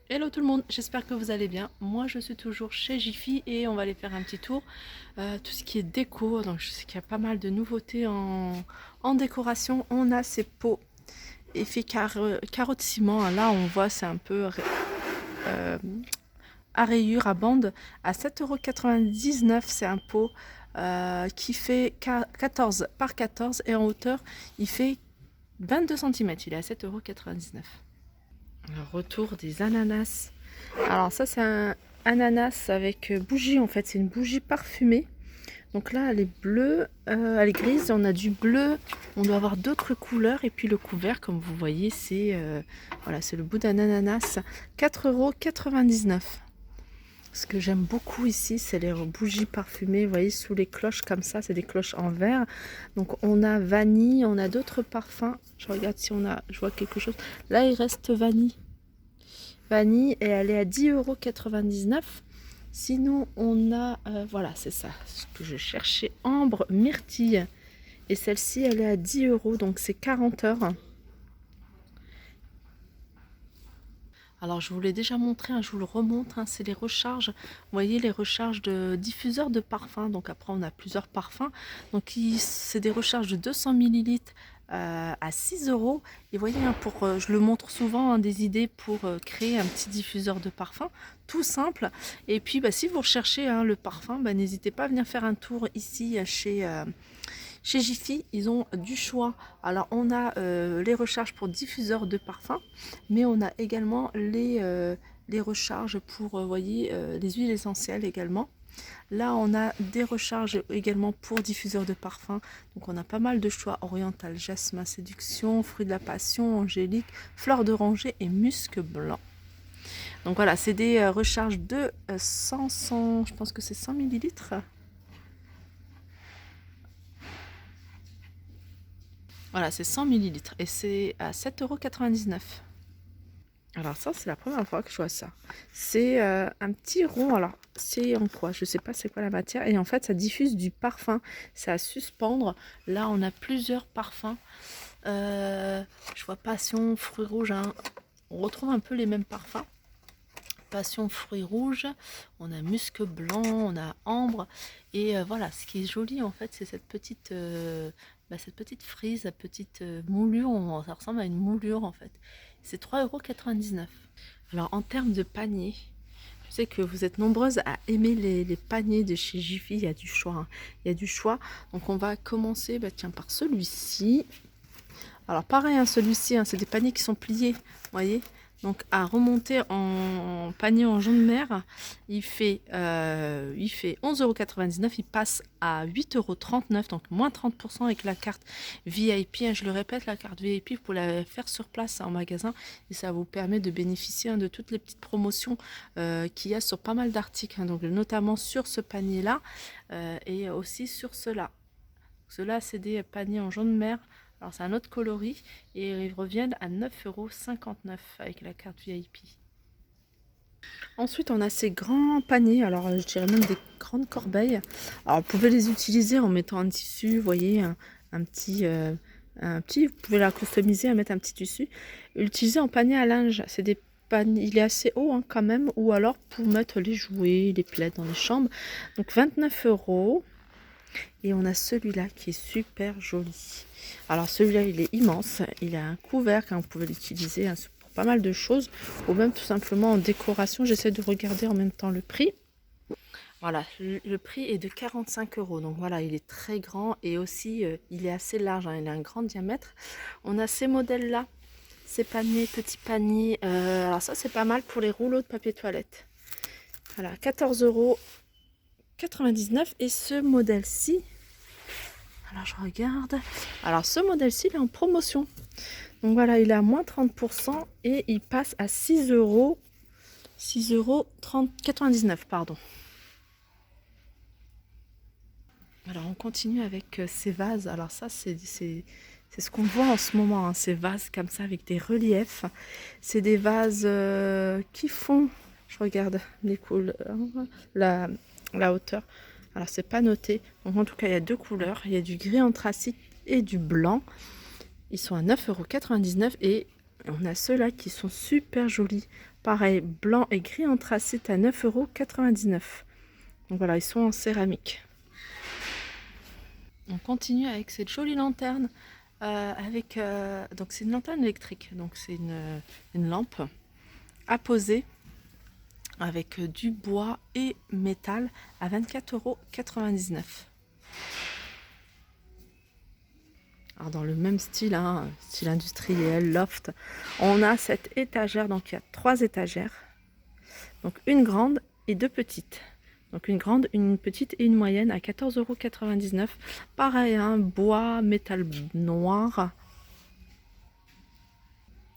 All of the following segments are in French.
Hello tout le monde, j'espère que vous allez bien. Moi je suis toujours chez Jiffy et on va aller faire un petit tour. Tout ce qui est déco, donc je sais qu'il y a pas mal de nouveautés en décoration. On a ces pots effet carreau de ciment. Là on voit c'est un peu euh, à rayures, à bande. À 7,99 € c'est un pot qui fait 14 par 14 et en hauteur il fait 22 cm. Il est à 7,99 €. Retour des ananas. Alors ça c'est un ananas avec bougie en fait, c'est une bougie parfumée. Donc là elle est bleue, elle est grise, on a du bleu, on doit avoir d'autres couleurs et puis le couvert comme vous voyez c'est voilà, c'est le bout d'un ananas, 4,99 €. Ce que j'aime beaucoup ici c'est les bougies parfumées, vous voyez sous les cloches comme ça, c'est des cloches en verre. Donc on a vanille, on a d'autres parfums, je regarde si on a, je vois quelque chose, là il reste vanille et elle est à 10,99 €. Sinon on a voilà c'est ça ce que je cherchais, ambre myrtille, et celle-ci elle est à 10 € donc c'est 40 heures. Alors je vous l'ai déjà montré, hein, je vous le remontre, hein, c'est les recharges, vous voyez les recharges de diffuseurs de parfum. Donc après on a plusieurs parfums, donc c'est des recharges de 200 millilitres à 6 €. Et vous voyez, hein, je le montre souvent, hein, des idées pour créer un petit diffuseur de parfum tout simple. Et puis bah, si vous recherchez, hein, le parfum, bah, n'hésitez pas à venir faire un tour ici chez Jiffy. Ils ont du choix. Alors on a les recharges pour diffuseurs de parfum, mais on a également les recharges pour voyez, les huiles essentielles également. Là on a des recharges également pour diffuseurs de parfum, donc on a pas mal de choix: oriental, jasmin, séduction, fruit de la passion, angélique, fleur d'oranger et musc blanc. Donc voilà, c'est des recharges de 100, je pense que c'est 100 millilitres. Voilà, c'est 100 millilitres et c'est à 7,99 €. Alors ça, c'est la première fois que je vois ça. C'est un petit rond. Alors, c'est en quoi? Je sais pas c'est quoi la matière. Et en fait, ça diffuse du parfum. C'est à suspendre. Là, on a plusieurs parfums. Je vois passion, fruits rouges, hein. On retrouve un peu les mêmes parfums. Passion, fruits rouges. On a musc blanc, on a ambre. Et voilà, ce qui est joli, en fait, c'est cette petite frise, cette petite moulure. Ça ressemble à une moulure, en fait. C'est 3,99 €. Alors en termes de panier, je sais que vous êtes nombreuses à aimer les paniers de chez Jiffy. Il y a du choix, hein. Il y a du choix. Donc on va commencer tiens, par celui-ci. Alors pareil, hein, celui-ci, hein, c'est des paniers qui sont pliés, vous voyez. Donc à remonter en panier en jaune mer, il fait 11,99 €, il passe à 8,39 €, donc moins 30% avec la carte VIP. Hein, je le répète, la carte VIP, vous pouvez la faire sur place, hein, en magasin, et ça vous permet de bénéficier, hein, de toutes les petites promotions qu'il y a sur pas mal d'articles, hein, donc notamment sur ce panier-là et aussi sur ceux-là. Ceux-là, c'est des paniers en jaune mer. Alors c'est un autre coloris et ils reviennent à 9,59 € avec la carte VIP. Ensuite on a ces grands paniers, alors je dirais même des grandes corbeilles. Alors vous pouvez les utiliser en mettant un tissu, vous voyez, un petit, vous pouvez la customiser, à mettre un petit tissu. Utiliser en panier à linge, c'est des paniers, il est assez haut, hein, quand même, ou alors pour mettre les jouets, les plaids dans les chambres. Donc 29 €. Et on a celui-là qui est super joli. Alors celui-là, il est immense. Il a un couvercle, hein, vous pouvez l'utiliser, hein, pour pas mal de choses. Ou même tout simplement en décoration. J'essaie de regarder en même temps le prix. Voilà, le prix est de 45 €. Donc voilà, il est très grand et aussi il est assez large, hein, il a un grand diamètre. On a ces modèles-là, ces paniers, petits paniers. Alors ça, c'est pas mal pour les rouleaux de papier toilette. Voilà, 14,99 €. Et ce modèle-ci, alors je regarde. Alors ce modèle-ci, il est en promotion. Donc voilà, il est à moins 30% et il passe à 6 €. 6,99 €, pardon. Alors on continue avec ces vases. Alors ça, c'est ce qu'on voit en ce moment, hein, ces vases comme ça avec des reliefs. C'est des vases qui font, je regarde les couleurs, la hauteur. Alors c'est pas noté. Donc en tout cas, il y a deux couleurs. Il y a du gris anthracite et du blanc. Ils sont à 9,99 € et on a ceux-là qui sont super jolis. Pareil, blanc et gris anthracite à 9,99 €. Donc voilà, ils sont en céramique. On continue avec cette jolie lanterne. Donc c'est une lanterne électrique. Donc c'est une lampe à poser avec du bois et métal à 24,99 €. Alors dans le même style, hein, style industriel, loft, on a cette étagère. Donc il y a 3 étagères. Donc une grande et 2 petites. Donc une grande, une petite et une moyenne à 14,99 €. Pareil, hein, bois, métal noir.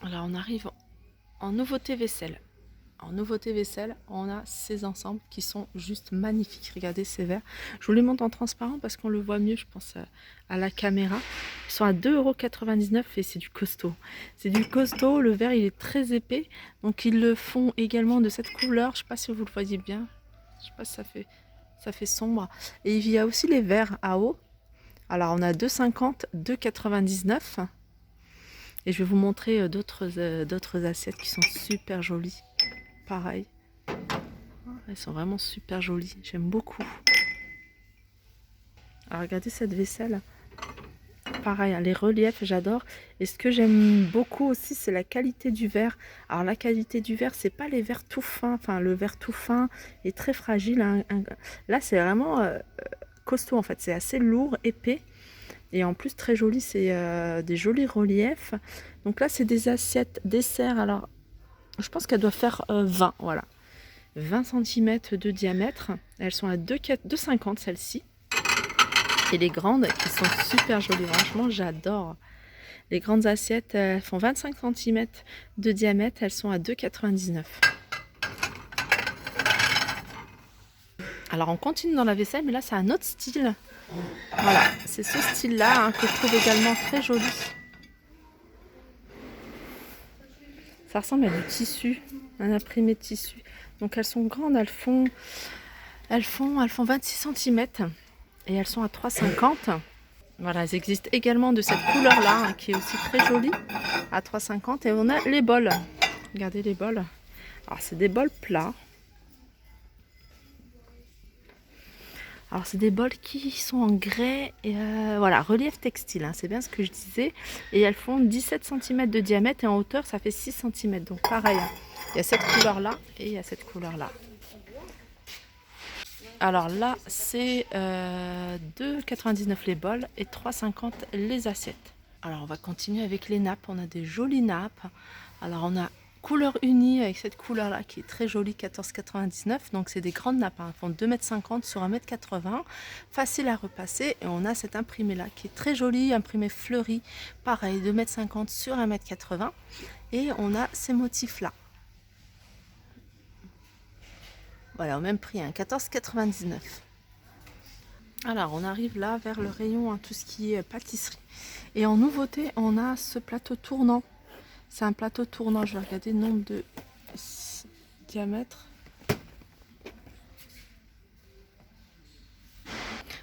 Alors on arrive en nouveauté vaisselle. En nouveauté vaisselle, on a ces ensembles qui sont juste magnifiques. Regardez ces verres. Je vous les montre en transparent parce qu'on le voit mieux, je pense, à la caméra. Ils sont à 2,99 € et c'est du costaud. C'est du costaud. Le verre, il est très épais. Donc, ils le font également de cette couleur. Je ne sais pas si vous le voyez bien. Je ne sais pas si ça fait sombre. Et il y a aussi les verres à eau. Alors, on a 2,50, 2,99 €. Et je vais vous montrer d'autres assiettes qui sont super jolies. Pareil, elles sont vraiment super jolies, j'aime beaucoup. Alors regardez cette vaisselle, pareil, les reliefs j'adore. Et ce que j'aime beaucoup aussi, c'est la qualité du verre. Alors la qualité du verre, c'est pas les verres tout fins, enfin le verre tout fin est très fragile, hein. Là c'est vraiment costaud en fait, c'est assez lourd, épais. Et en plus très joli, c'est des jolis reliefs. Donc là c'est des assiettes dessert. Alors je pense qu'elle doit faire 20, voilà. 20 cm de diamètre. Elles sont à 2,50 celles-ci. Et les grandes qui sont super jolies. Franchement, j'adore. Les grandes assiettes, elles font 25 cm de diamètre. Elles sont à 2,99 €. Alors, on continue dans la vaisselle, mais là, c'est un autre style. Voilà, c'est ce style-là, hein, que je trouve également très joli. Ça ressemble à du tissu, un imprimé de tissu. Donc elles sont grandes, elles font 26 cm et elles sont à 3,50 €. Voilà, elles existent également de cette couleur-là, hein, qui est aussi très jolie, à 3,50 €. Et on a les bols. Regardez les bols. Alors c'est des bols plats. Alors c'est des bols qui sont en grès, et voilà, relief textile, hein, c'est bien ce que je disais. Et elles font 17 cm de diamètre et en hauteur ça fait 6 cm. Donc pareil, hein, il y a cette couleur là et il y a cette couleur là. Alors là c'est 2,99 € les bols et 3,50 € les assiettes. Alors on va continuer avec les nappes, on a des jolies nappes. Alors on a couleur unie avec cette couleur là qui est très jolie, 14,99 €. Donc c'est des grandes nappes, hein. Elles font 2,50 m sur 1,80 m, facile à repasser. Et on a cet imprimé là qui est très joli, imprimé fleuri, pareil, 2,50 m sur 1,80 m. Et on a ces motifs là, voilà, au même prix, hein, 14,99 €. Alors on arrive là vers le rayon, hein, tout ce qui est pâtisserie. Et en nouveauté on a ce plateau tournant. C'est un plateau tournant, je vais regarder le nombre de diamètres.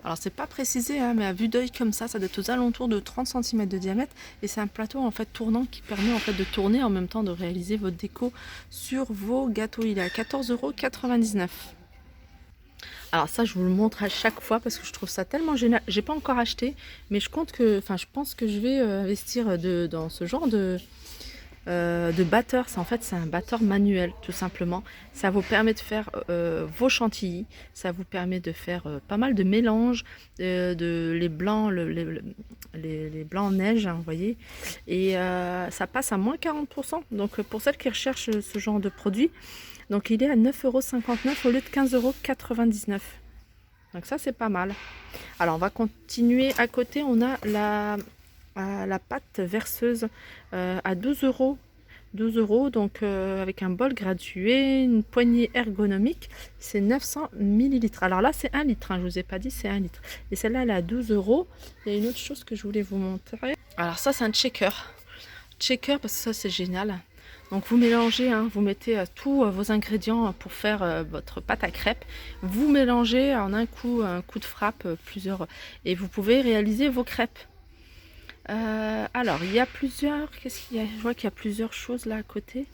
Alors c'est pas précisé, hein, mais à vue d'œil comme ça doit être aux alentours de 30 cm de diamètre. Et c'est un plateau en fait tournant qui permet en fait de tourner en même temps de réaliser votre déco sur vos gâteaux. Il est à 14,99 €. Alors ça je vous le montre à chaque fois parce que je trouve ça tellement génial. J'ai pas encore acheté, mais je pense que je vais investir dans ce genre de batteur. En fait c'est un batteur manuel tout simplement. Ça vous permet de faire vos chantilly, ça vous permet de faire pas mal de mélanges, les blancs, les blancs en neige, hein, vous voyez. Et ça passe à moins 40%. Donc pour celles qui recherchent ce genre de produit, donc il est à 9,59 € au lieu de 15,99 €. Donc ça c'est pas mal. Alors on va continuer. À côté on a la pâte verseuse à 12 €. 12 €, donc avec un bol gradué, une poignée ergonomique, c'est 900 ml. Alors là c'est 1 litre, hein, je vous ai pas dit, c'est 1 litre. Et celle-là elle est à 12 €. Il y a une autre chose que je voulais vous montrer. Alors ça c'est un shaker. Shaker parce que ça c'est génial. Donc vous mélangez, hein, vous mettez tous vos ingrédients pour faire votre pâte à crêpes. Vous mélangez en un coup de frappe plusieurs et vous pouvez réaliser vos crêpes. Alors il y a plusieurs, qu'est-ce qu'il y a? Je vois qu'il y a plusieurs choses là à côté.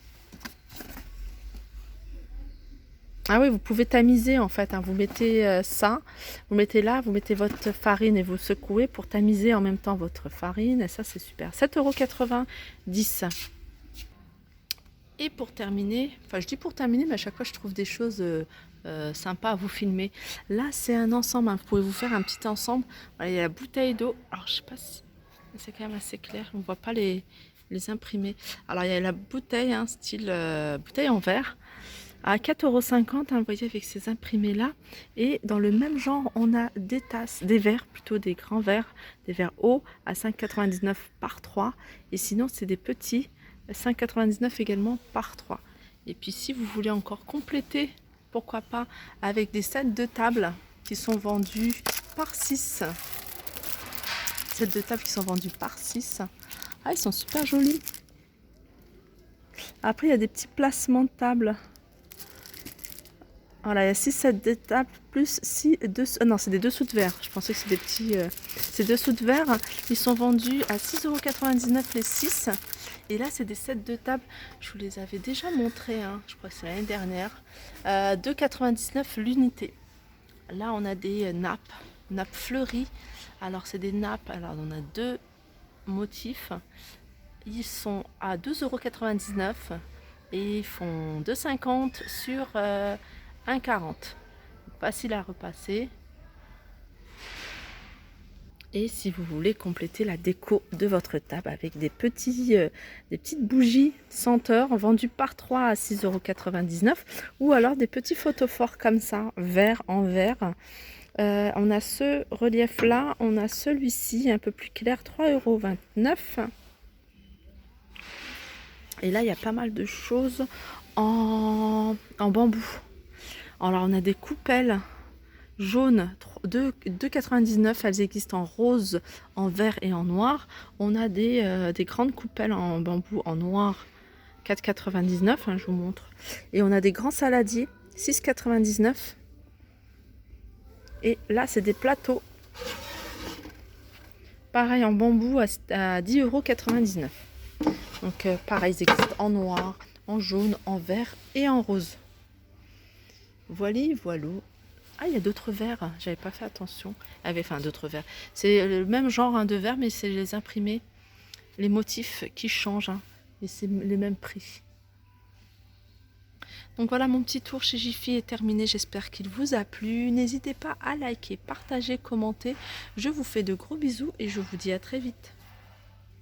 Ah oui, vous pouvez tamiser en fait, hein. Vous mettez ça, vous mettez là, vous mettez votre farine et vous secouez pour tamiser en même temps votre farine. Et ça, c'est super. 7,90 €. Et pour terminer, enfin je dis pour terminer, mais à chaque fois je trouve des choses sympas à vous filmer. Là, c'est un ensemble, hein. Vous pouvez vous faire un petit ensemble. Voilà, il y a la bouteille d'eau. Alors, je sais pas si c'est quand même assez clair. On ne voit pas les imprimés. Alors, il y a la bouteille, hein, style bouteille en verre, à 4,50 €, hein, vous voyez, avec ces imprimés-là. Et dans le même genre, on a des tasses, des verres, plutôt des grands verres, des verres hauts à 5,99 € par 3. Et sinon, c'est des petits, 5,99 € également par 3. Et puis, si vous voulez encore compléter, pourquoi pas, avec des sets de table qui sont vendus par 6. Sets de table qui sont vendus par 6. Ah, ils sont super jolis. Après, il y a des petits placements de table. Voilà, il y a 6 sets de table plus 6 non, c'est des dessous de verre. Je pensais que c'est des petits. Ces dessous de verre, ils sont vendus à 6,99 € les 6. Et là, c'est des sets de table. Je vous les avais déjà montrés, hein. Je crois que c'est l'année dernière. 2,99 € l'unité. Là, on a des nappes fleuries. Alors, c'est des nappes. Alors, on a deux motifs. Ils sont à 2,99 € et ils font 2,50 € sur 1,40 €. Facile à repasser. Et si vous voulez compléter la déco de votre table avec des petites bougies senteurs vendues par 3 à 6,99 € ou alors des petits photophores comme ça, verre en verre. On a ce relief là, on a celui-ci un peu plus clair, 3,29 €. Et là, il y a pas mal de choses en bambou. Alors, on a des coupelles jaunes, 2,99 €. Elles existent en rose, en vert et en noir. On a des grandes coupelles en bambou en noir, 4,99 €, hein, je vous montre. Et on a des grands saladiers, 6,99 €. Et là, c'est des plateaux. Pareil en bambou à 10,99 €. Donc pareil, ils existent en noir, en jaune, en vert et en rose. Voilà, voilà. Ah, il y a d'autres verres, j'avais pas fait attention. Enfin, d'autres verres. C'est le même genre, hein, de verre, mais c'est les imprimés, les motifs qui changent, hein, et c'est les mêmes prix. Donc voilà, mon petit tour chez Jiffy est terminé. J'espère qu'il vous a plu. N'hésitez pas à liker, partager, commenter. Je vous fais de gros bisous et je vous dis à très vite.